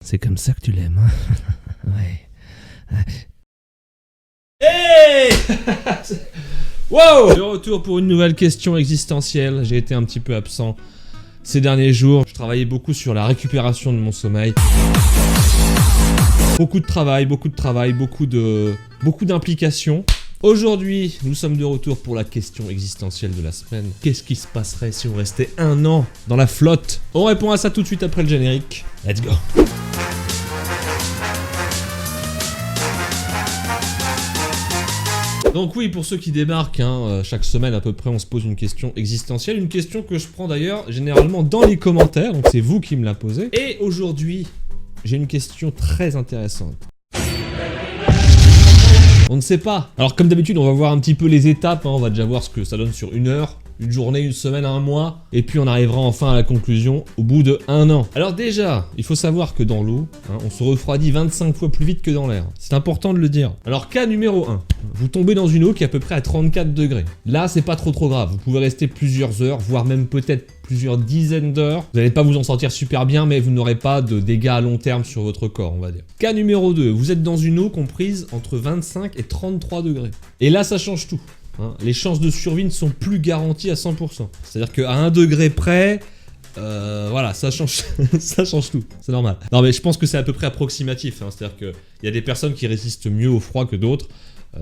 C'est comme ça que tu l'aimes, hein? Ouais. Hey Wow! De retour pour une nouvelle question existentielle. J'ai été un petit peu absent ces derniers jours. Je travaillais beaucoup sur la récupération de mon sommeil. Beaucoup de travail, beaucoup d'implications. Aujourd'hui, nous sommes de retour pour la question existentielle de la semaine. Qu'est-ce qui se passerait si on restait un an dans la flotte? On répond à ça tout de suite après le générique. Let's go! Donc oui, pour ceux qui débarquent, chaque semaine à peu près, on se pose une question existentielle. Une question que je prends d'ailleurs généralement dans les commentaires, donc c'est vous qui me la posez. Et aujourd'hui, j'ai une question très intéressante. On ne sait pas. Alors comme d'habitude, on va voir un petit peu les étapes, on va déjà voir ce que ça donne sur une heure, une journée, une semaine, un mois, et puis on arrivera enfin à la conclusion au bout de 1 an. Alors déjà, il faut savoir que dans l'eau, on se refroidit 25 fois plus vite que dans l'air. C'est important de le dire. Alors cas numéro 1, vous tombez dans une eau qui est à peu près à 34 degrés. Là, c'est pas trop grave, vous pouvez rester plusieurs heures, voire même peut-être plusieurs dizaines d'heures. Vous n'allez pas vous en sortir super bien, mais vous n'aurez pas de dégâts à long terme sur votre corps, on va dire. Cas numéro 2, vous êtes dans une eau comprise entre 25 et 33 degrés. Et là, ça change tout. Les chances de survie ne sont plus garanties à 100%. C'est-à-dire qu'à 1 degré près, voilà, ça change, ça change tout. C'est normal. Non mais je pense que c'est à peu près approximatif. C'est-à-dire qu'il y a des personnes qui résistent mieux au froid que d'autres.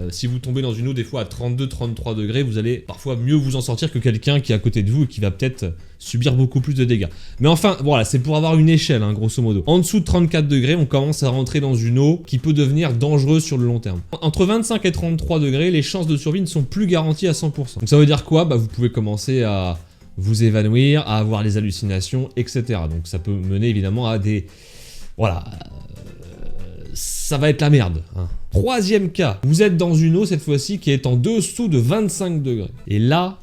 Si vous tombez dans une eau des fois à 32-33 degrés, vous allez parfois mieux vous en sortir que quelqu'un qui est à côté de vous et qui va peut-être subir beaucoup plus de dégâts. Mais enfin, voilà, c'est pour avoir une échelle, grosso modo. En dessous de 34 degrés, on commence à rentrer dans une eau qui peut devenir dangereuse sur le long terme. Entre 25 et 33 degrés, les chances de survie ne sont plus garanties à 100%. Donc ça veut dire quoi? Vous pouvez commencer à vous évanouir, à avoir des hallucinations, etc. Donc ça peut mener évidemment à des... Voilà... ça va être la merde. Troisième cas, vous êtes dans une eau cette fois-ci qui est en dessous de 25 degrés. Et là,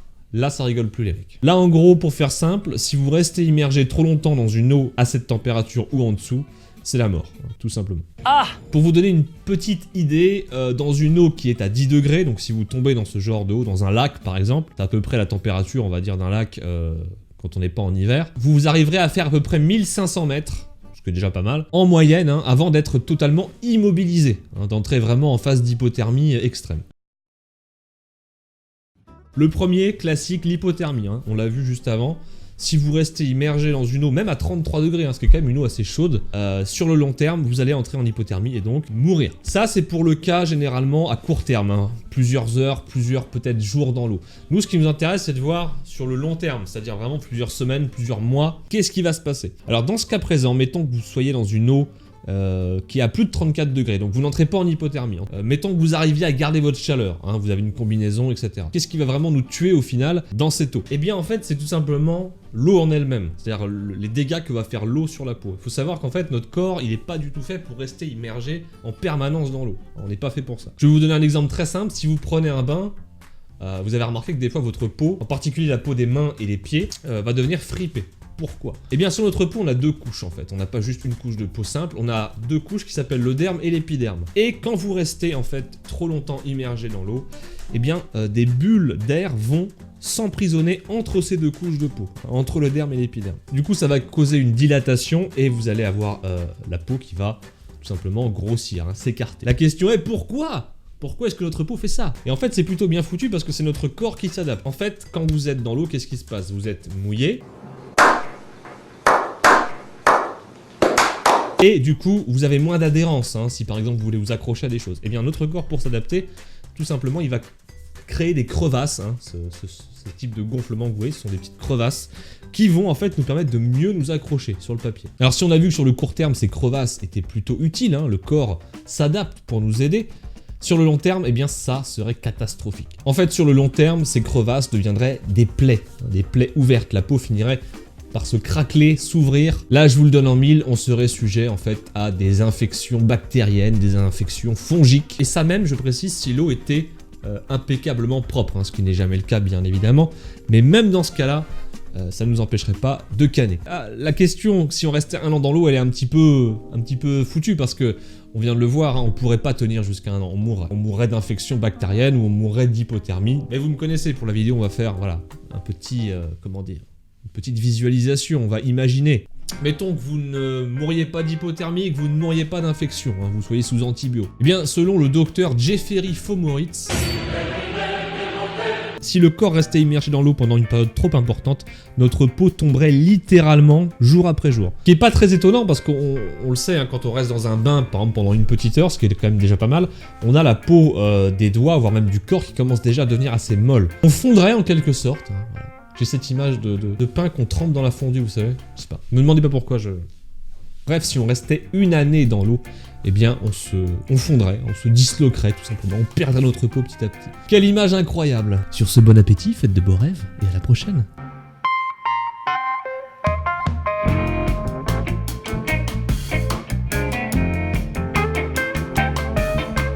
ça rigole plus les mecs. Là en gros, pour faire simple, si vous restez immergé trop longtemps dans une eau à cette température ou en dessous, c'est la mort, tout simplement. Pour vous donner une petite idée, dans une eau qui est à 10 degrés, donc si vous tombez dans ce genre de eau, dans un lac par exemple, c'est à peu près la température, on va dire, d'un lac quand on n'est pas en hiver, vous arriverez à faire à peu près 1500 mètres, que déjà pas mal, en moyenne, avant d'être totalement immobilisé, d'entrer vraiment en phase d'hypothermie extrême. Le premier, classique, l'hypothermie, on l'a vu juste avant. Si vous restez immergé dans une eau, même à 33 degrés, ce qui est quand même une eau assez chaude, sur le long terme, vous allez entrer en hypothermie et donc mourir. Ça, c'est pour le cas généralement à court terme, plusieurs heures, plusieurs peut-être jours dans l'eau. Nous, ce qui nous intéresse, c'est de voir sur le long terme, c'est-à-dire vraiment plusieurs semaines, plusieurs mois, qu'est-ce qui va se passer. Alors dans ce cas présent, mettons que vous soyez dans une eau qui est à plus de 34 degrés, donc vous n'entrez pas en hypothermie. Mettons que vous arriviez à garder votre chaleur, vous avez une combinaison, etc. Qu'est-ce qui va vraiment nous tuer au final dans cette eau? Eh bien en fait c'est tout simplement l'eau en elle-même, c'est-à-dire les dégâts que va faire l'eau sur la peau. Il faut savoir qu'en fait notre corps il n'est pas du tout fait pour rester immergé en permanence dans l'eau, on n'est pas fait pour ça. Je vais vous donner un exemple très simple, si vous prenez un bain, vous avez remarqué que des fois votre peau, en particulier la peau des mains et des pieds, va devenir fripée. Pourquoi? Eh bien sur notre peau on a deux couches en fait, on n'a pas juste une couche de peau simple, on a deux couches qui s'appellent le derme et l'épiderme. Et quand vous restez en fait trop longtemps immergé dans l'eau, eh bien des bulles d'air vont s'emprisonner entre ces deux couches de peau, entre le derme et l'épiderme. Du coup ça va causer une dilatation et vous allez avoir la peau qui va tout simplement grossir, s'écarter. La question est pourquoi? Pourquoi est-ce que notre peau fait ça? Et en fait c'est plutôt bien foutu parce que c'est notre corps qui s'adapte. En fait quand vous êtes dans l'eau, qu'est-ce qui se passe? Vous êtes mouillé. Et du coup, vous avez moins d'adhérence, si par exemple vous voulez vous accrocher à des choses. Eh bien, notre corps, pour s'adapter, tout simplement, il va créer des crevasses. Ce type de gonflement que vous voyez, ce sont des petites crevasses qui vont en fait nous permettre de mieux nous accrocher sur le papier. Alors si on a vu que sur le court terme, ces crevasses étaient plutôt utiles, le corps s'adapte pour nous aider, sur le long terme, eh bien ça serait catastrophique. En fait, sur le long terme, ces crevasses deviendraient des plaies ouvertes. La peau finirait par se craqueler, s'ouvrir. Là, je vous le donne en mille, on serait sujet en fait à des infections bactériennes, des infections fongiques. Et ça même, je précise, si l'eau était impeccablement propre, ce qui n'est jamais le cas bien évidemment. Mais même dans ce cas-là, ça ne nous empêcherait pas de canner. La question, si on restait 1 an dans l'eau, elle est un petit peu foutue parce que, on vient de le voir, on pourrait pas tenir jusqu'à 1 an, on mourrait d'infection bactérienne ou on mourrait d'hypothermie. Mais vous me connaissez, pour la vidéo, on va faire, voilà, un petit, comment dire, une petite visualisation, on va imaginer Mettons que vous ne mouriez pas d'hypothermie, que vous ne mouriez pas d'infection, hein, vous soyez sous antibio. Eh bien, selon le docteur Jeffrey Fomoritz, si le corps restait immergé dans l'eau pendant une période trop importante, notre peau tomberait littéralement jour après jour. Ce qui est pas très étonnant parce qu'on le sait, hein, quand on reste dans un bain, par exemple pendant une petite heure, ce qui est quand même déjà pas mal, on a la peau des doigts, voire même du corps qui commence déjà à devenir assez molle. On fondrait en quelque sorte. Hein, voilà. J'ai cette image de pain qu'on trempe dans la fondue, vous savez. Je sais pas. Me demandez pas pourquoi je... Bref, si on restait une année dans l'eau, eh bien on fondrait, on se disloquerait tout simplement, on perdrait notre peau petit à petit. Quelle image incroyable! Sur ce, bon appétit, faites de beaux rêves, et à la prochaine!